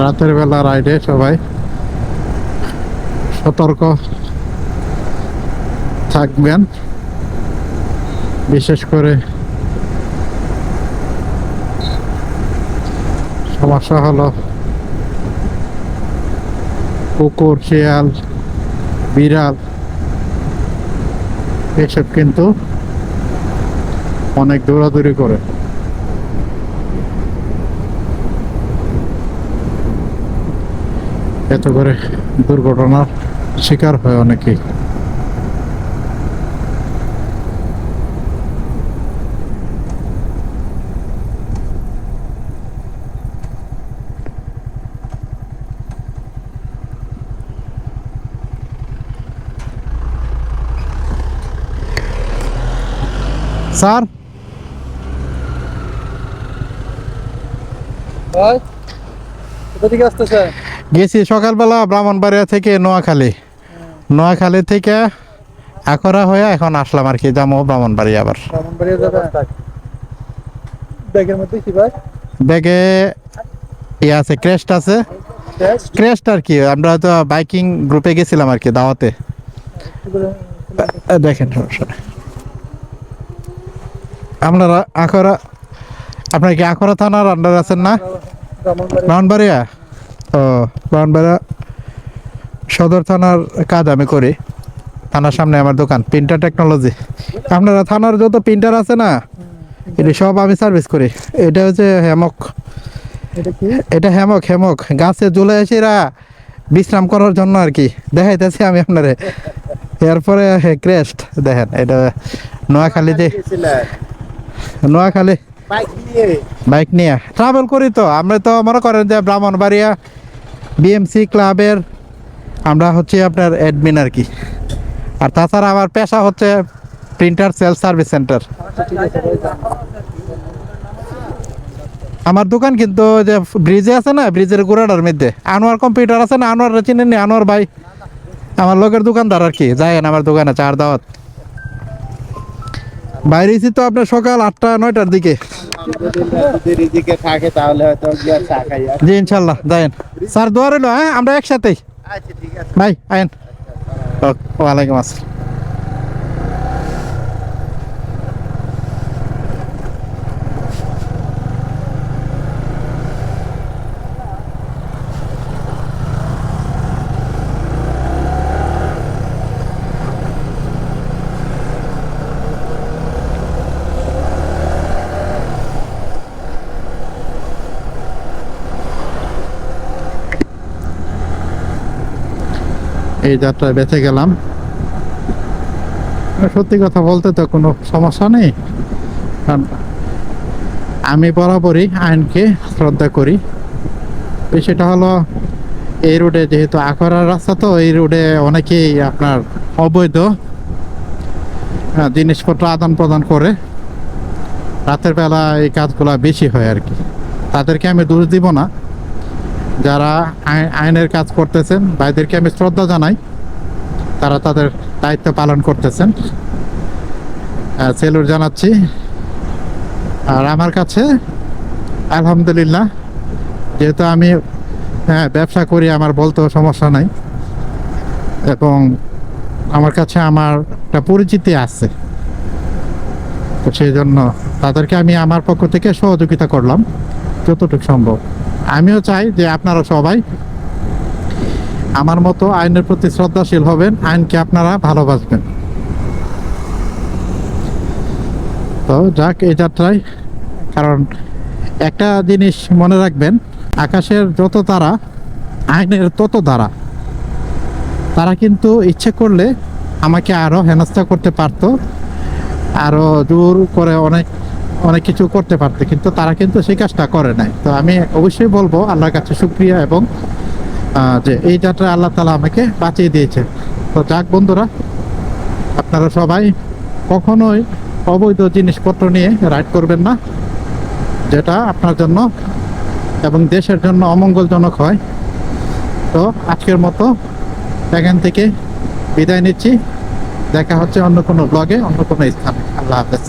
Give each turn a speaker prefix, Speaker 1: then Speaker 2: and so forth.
Speaker 1: রাতের বেলা রাইডে সবাই সতর্ক থাকবেন, বিশেষ করে সমস্যা হলো কুকুর, শিয়াল, বিড়াল এসব কিন্তু অনেক দৌড়াদৌড়ি করে। এতে করে দুর্ঘটনার শিকার হয় অনেকেই। স্যার, গেছি সকালবেলা ব্রাহ্মণবাড়িয়া থেকে নোয়াখালী, নোয়াখালী থেকে আখড়া হয়ে এখন আসলাম আর কি, যাবো ব্রাহ্মণবাড়িয়া। আবার ব্যাগে ইয়ে আছে, ক্রেস্ট আছে, ক্রেস্ট আর কি। আমরা হয়তো বাইকিং গ্রুপে গেছিলাম আর কি, দাওয়াতে। দেখেন আপনারা আখড়া, আপনার কি আখড়া থানার আন্ডার আছেন না? ব্রাহ্মণবাড়িয়া, ও ব্রাহ্মণবাড়িয়া সদর থানার কাজ আমি করি। থানার সামনে আমার দোকান, প্রিন্টার টেকনোলজি। আপনারা থানার যত প্রিন্টার আছে না, এটা সব আমি সার্ভিস করি। এটা হচ্ছে হ্যামক, এটা হ্যামক, হ্যামক গাছে ঝুলে এসেরা বিশ্রাম করার জন্য আর কি, দেখাইতেছি আমি আপনারে। এরপরে ক্রেস্ট দেখেন, এটা নোয়াখালীতে, নোয়াখালী বাইক নিয়ে ট্রাভেল করি। তো আমরা তো মনে করেন যে ব্রাহ্মণবাড়িয়া বিএমসি ক্লাবের আমরা হচ্ছে আপনার অ্যাডমিন আর কি। আর তাছাড়া আমার পেশা হচ্ছে প্রিন্টার সেল সার্ভিস সেন্টার। আমার দোকান কিন্তু যে ব্রিজে আছে না, ব্রিজের গোড়াটার মধ্যে আনোয়ার কম্পিউটার আছে না, আনোয়ার চিনেন, আনোয়ার ভাই আমার লোকের দোকানদার আর কি। যায়েন আমার দোকানে চার দাওয়াত। বাইরেছি তো আপনার সকাল 8টা-9টার দিকে। জি ইনশাল্লাহ যায়েন স্যার, দোয়া রইল। হ্যাঁ আমরা একসাথেই ভাই, আয়েন। ওয়ালাইকুম আসসালাম। এই যাত্রায় বেঁচে গেলাম। সত্যি কথা বলতে তো কোনো সমস্যা নেই, কারণ আমি বরাবরই আইনকে শ্রদ্ধা করি। সেটা হলো এই রোডে যেহেতু আখড়ার রাস্তা, তো এই রোডে অনেকেই আপনার অবৈধ জিনিসপত্র আদান প্রদান করে। রাতের বেলা এই কাজগুলো বেশি হয় আর কি। তাদেরকে আমি দোষ দিব না, যারা আইনের কাজ করতেছেন ভাইদেরকে আমি শ্রদ্ধা জানাই। তারা তাদের দায়িত্ব পালন করতেছেন, সেলুট জানাচ্ছি। আর আমার কাছে আলহামদুলিল্লাহ, যেহেতু আমি ব্যবসা করি, আমার বলতেও সমস্যা নাই, এবং আমার কাছে আমার একটা পরিচিতি আছে। তো সেই জন্য তাদেরকে আমি আমার পক্ষ থেকে সহযোগিতা করলাম যতটুকু সম্ভব। আমিও চাই যে আপনারা সবাই আমার মতো আইনের প্রতি শ্রদ্ধাশীল হবেন, আইনকে আপনারা ভালোবাসবেন। তো যাক এই যাত্রায়, কারণ একটা জিনিস মনে রাখবেন, আকাশের যত তারা আইনের তত দ্বারা। তারা কিন্তু ইচ্ছে করলে আমাকে আরো হেনস্থা করতে পারতো, আরো জোর করে অনেক অনেক কিছু করতে পারতো, কিন্তু তারা কিন্তু সেই কাজটা করে নাই। তো আমি অবশ্যই বলবো আল্লাহর কাছে শুকরিয়া, এবং যে এই যাত্রা আল্লাহ তাআলা আমাকে বাঁচিয়ে দিয়েছে। তো যাক বন্ধুরা, আপনারা সবাই কখনোই অবৈধ জিনিসপত্র নিয়ে রাইড করবেন না, যেটা আপনার জন্য এবং দেশের জন্য অমঙ্গলজনক হয়। তো আজকের মতো এখান থেকে বিদায় নিচ্ছি। দেখা হচ্ছে অন্য কোনো ব্লগে, অন্য কোনো স্থানে। আল্লাহ হাফেজ।